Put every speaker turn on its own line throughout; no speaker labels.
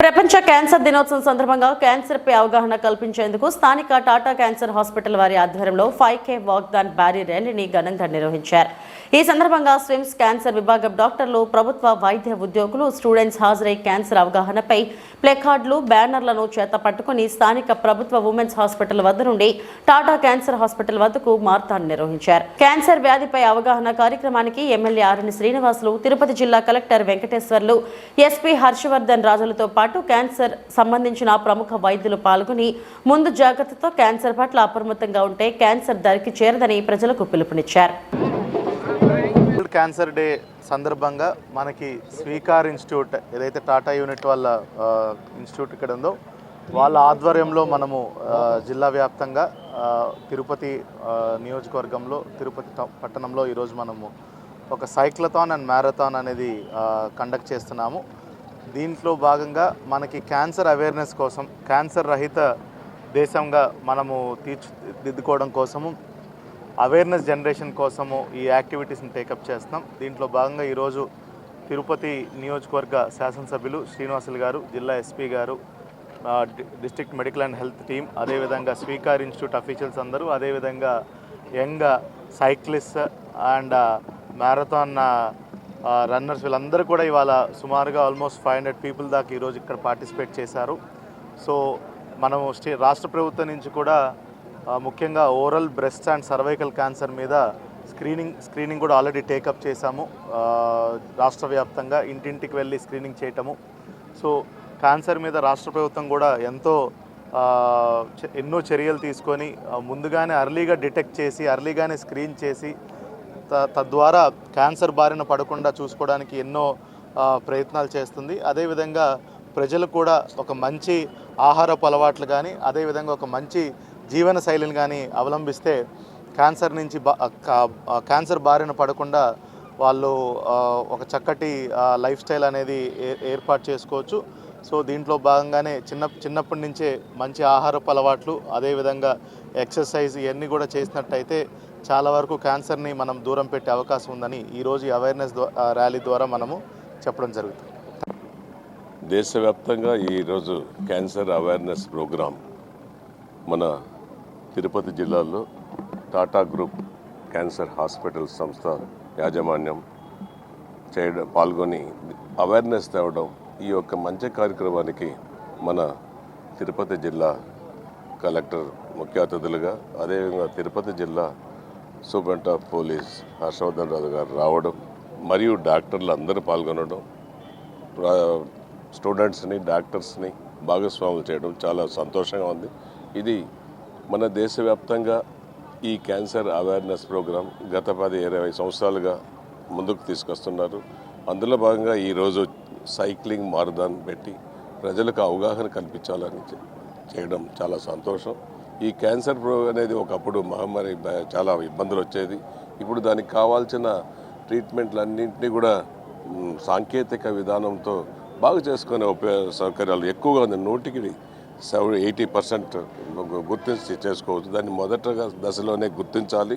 ప్రపంచ క్యాన్సర్ దినోత్సవం సందర్భంగా క్యాన్సర్ పై అవగాహన కల్పించేందుకు స్థానిక టాటా క్యాన్సర్ హాస్పిటల్ వారి ఆధ్వర్యంలో 5K వాక్థాన్ భారీ ర్యాలీని ఘనంగా నిర్వహించారు. ఈ సందర్భంగా స్విమ్స్ క్యాన్సర్ విభాగం డాక్టర్లు, ప్రభుత్వ వైద్య ఉద్యోగులు, స్టూడెంట్స్ హాజరై క్యాన్సర్ అవగాహనపై ప్లేకార్డులు, బ్యానర్లను చేత పట్టుకుని స్థానిక ప్రభుత్వ ఉమెన్స్ హాస్పిటల్ వద్ద నుండి టాటా క్యాన్సర్ హాస్పిటల్ వద్దకు మార్తాన్ని నిర్వహించారు. క్యాన్సర్ వ్యాధిపై అవగాహన కార్యక్రమానికి ఎమ్మెల్యే ఆర్ఎన్ శ్రీనివాసులు, తిరుపతి జిల్లా కలెక్టర్ వెంకటేశ్వర్లు, ఎస్పీ హర్షవర్ధన్ రాజులతో పాటు క్యాన్సర్ సంబంధించిన ప్రముఖ వైద్యులు పాల్గొని ముందు జాగ్రత్తతో క్యాన్సర్ పట్ల అప్రమత్తంగా ఉంటే క్యాన్సర్ దరికి చేరదని ప్రజలకు పిలుపునిచ్చారు.
క్యాన్సర్ డే సందర్భంగా మనకి స్వీకార్ ఇన్స్టిట్యూట్ ఏదైతే టాటా యూనిట్ వాళ్ళ ఇన్స్టిట్యూట్ ఇక్కడ ఉందో వాళ్ళ ఆధ్వర్యంలో మనము జిల్లా వ్యాప్తంగా తిరుపతి నియోజకవర్గంలో తిరుపతి పట్టణంలో ఈరోజు మనము ఒక సైక్లథాన్ అండ్ మ్యారథాన్ అనేది కండక్ట్ చేస్తున్నాము. దీంట్లో భాగంగా మనకి క్యాన్సర్ అవేర్నెస్ కోసం, క్యాన్సర్ రహిత దేశంగా మనము తీర్చిదిద్దుకోవడం కోసము, అవేర్నెస్ జనరేషన్ కోసము ఈ యాక్టివిటీస్ని టేకప్ చేస్తున్నాం. దీంట్లో భాగంగా ఈరోజు తిరుపతి నియోజకవర్గ శాసనసభ్యులు శ్రీనివాసులు గారు, జిల్లా ఎస్పీ గారు, district medical and health team, అదేవిధంగా స్వీకార్ ఇన్స్టిట్యూట్ అఫీషియల్స్ అందరూ, అదేవిధంగా young cyclist and marathon runners వీళ్ళందరూ కూడా ఇవాళ సుమారుగా ఆల్మోస్ట్ 500 పీపుల్ దాకా ఈరోజు ఇక్కడ పార్టిసిపేట్ చేశారు. సో మనము రాష్ట్ర ప్రభుత్వం నుంచి కూడా ముఖ్యంగా oral, breast and cervical cancer మీద స్క్రీనింగ్ కూడా ఆల్రెడీ టేకప్ చేశాము. రాష్ట్ర వ్యాప్తంగా ఇంటింటికి వెళ్ళి స్క్రీనింగ్ చేయటము. సో క్యాన్సర్ మీద రాష్ట్ర ప్రభుత్వం కూడా ఎన్నో చర్యలు తీసుకొని ముందుగానే అర్లీగా డిటెక్ట్ చేసి, అర్లీగానే స్క్రీన్ చేసి తద్వారా క్యాన్సర్ బారిన పడకుండా చూసుకోవడానికి ఎన్నో ప్రయత్నాలు చేస్తుంది. అదేవిధంగా ప్రజలు కూడా ఒక మంచి ఆహారపు అలవాట్లు కానీ, అదేవిధంగా ఒక మంచి జీవన శైలిని కానీ అవలంబిస్తే క్యాన్సర్ బారిన పడకుండా వాళ్ళు ఒక చక్కటి లైఫ్ స్టైల్ అనేది ఏర్పాటు చేసుకోవచ్చు. సో దీంట్లో భాగంగానే చిన్నప్పటి నుంచే మంచి ఆహారపు అలవాట్లు, అదేవిధంగా ఎక్సర్సైజ్ ఇవన్నీ కూడా చేసినట్టయితే చాలా వరకు క్యాన్సర్ని మనం దూరం పెట్టే అవకాశం ఉందని ఈరోజు అవేర్నెస్ ర్యాలీ ద్వారా మనము చెప్పడం జరుగుతుంది.
దేశవ్యాప్తంగా ఈరోజు క్యాన్సర్ అవేర్నెస్ ప్రోగ్రాం మన తిరుపతి జిల్లాలో టాటా గ్రూప్ క్యాన్సర్ హాస్పిటల్ సంస్థ యాజమాన్యం పాల్గొని అవేర్నెస్ తేవడం, ఈ యొక్క మంచి కార్యక్రమానికి మన తిరుపతి జిల్లా కలెక్టర్ ముఖ్య అతిథులుగా, అదేవిధంగా తిరుపతి జిల్లా సూపరింటెండెంట్ ఆఫ్ పోలీస్ హర్షవర్ధన్ రాజు గారు రావడం, మరియు డాక్టర్లు అందరూ పాల్గొనడం, స్టూడెంట్స్ని, డాక్టర్స్ని భాగస్వాములు చేయడం చాలా సంతోషంగా ఉంది. ఇది మన దేశవ్యాప్తంగా ఈ క్యాన్సర్ అవేర్నెస్ ప్రోగ్రాం గత 10-20 సంవత్సరాలుగా ముందుకు తీసుకొస్తున్నారు. అందులో భాగంగా ఈరోజు సైక్లింగ్ మారథాన్ పెట్టి ప్రజలకు అవగాహన కల్పించాలని చేయడం చాలా సంతోషం. ఈ క్యాన్సర్ అనేది ఒకప్పుడు మహమ్మారి, చాలా ఇబ్బందులు వచ్చేది. ఇప్పుడు దానికి కావాల్సిన ట్రీట్మెంట్లన్నింటినీ కూడా సాంకేతిక విధానంతో బాగు చేసుకునే సౌకర్యాలు ఎక్కువగా ఉంది. 80% గుర్తించి చేసుకోవచ్చు. దాన్ని మొదటగా దశలోనే గుర్తించాలి.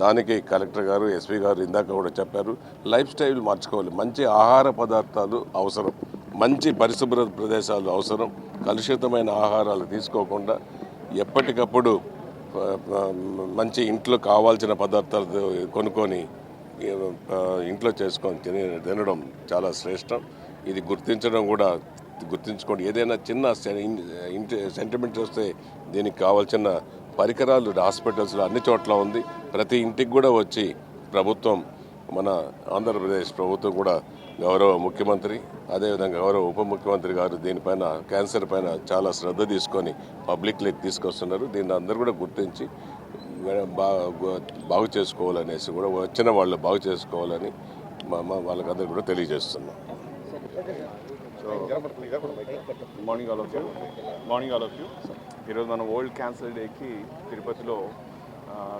దానికి కలెక్టర్ గారు, ఎస్పీ గారు ఇందాక కూడా చెప్పారు. లైఫ్ స్టైల్ మార్చుకోవాలి. మంచి ఆహార పదార్థాలు అవసరం, మంచి పరిశుభ్ర ప్రదేశాలు అవసరం. కలుషితమైన ఆహారాలు తీసుకోకుండా ఎప్పటికప్పుడు మంచి ఇంట్లో కావాల్సిన పదార్థాలు కొనుక్కొని ఇంట్లో చేసుకొని తినడం చాలా శ్రేష్టం. ఇది గుర్తించుకోండి. ఏదైనా చిన్న సెంటిమెంట్ వస్తే దీనికి కావాల్సిన పరికరాలు హాస్పిటల్స్లో అన్ని చోట్ల ఉంది. ప్రతి ఇంటికి కూడా వచ్చి ప్రభుత్వం, మన ఆంధ్రప్రదేశ్ ప్రభుత్వం కూడా, గౌరవ ముఖ్యమంత్రి, అదేవిధంగా గౌరవ ఉప ముఖ్యమంత్రి గారు దీనిపైన, క్యాన్సర్ పైన చాలా శ్రద్ధ తీసుకొని పబ్లిక్లోకి తీసుకొస్తున్నారు. దీన్ని అందరూ కూడా గుర్తించి బాగు చేసుకోవాలనేసి కూడా, వచ్చిన వాళ్ళు బాగు చేసుకోవాలని వాళ్ళకందరూ కూడా తెలియజేస్తున్నాం.
Morning all of you. ఈరోజు మనం వరల్డ్ క్యాన్సర్ డేకి తిరుపతిలో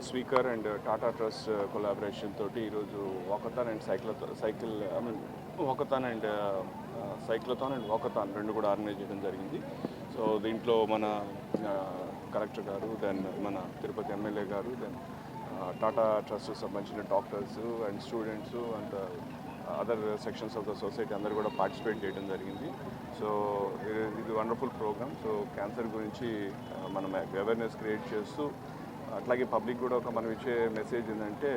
స్వీకర్ అండ్ టాటా ట్రస్ట్ కొలాబరేషన్ తోటి ఈరోజు walkathon and cyclothon and walkathon రెండు కూడా ఆర్గనైజ్ చేయడం జరిగింది. సో దీంట్లో మన కలెక్టర్ గారు, దెన్ మన తిరుపతి ఎమ్మెల్యే గారు, దెన్ టాటా ట్రస్ట్కి సంబంధించిన doctors and students and other sections of the society అందరూ కూడా పార్టిసిపేట్ చేయడం జరిగింది. సో ఇది వండర్ఫుల్ ప్రోగ్రామ్. సో క్యాన్సర్ గురించి మనం అవేర్నెస్ క్రియేట్ చేస్తూ అట్లాగే పబ్లిక్ కూడా ఒక మనం ఇచ్చే మెసేజ్ ఏంటంటే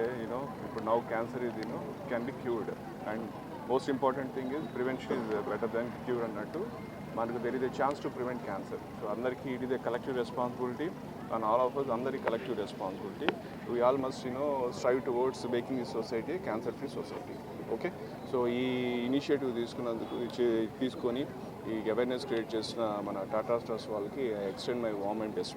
ఇప్పుడు నౌ క్యాన్సర్ ఇది can be cured and most important thing is prevention is better than cure అన్నట్టు మనకు there is a chance to prevent cancer. So అందరికీ it is a collective responsibility and all of us అందరి collective responsibility. We all must strive towards making this society cancer free society. Okay, so ఈ initiative తీసుకొని ఈ awareness create చేసిన మన Tata trust వాళ్ళకి I extend my warm and best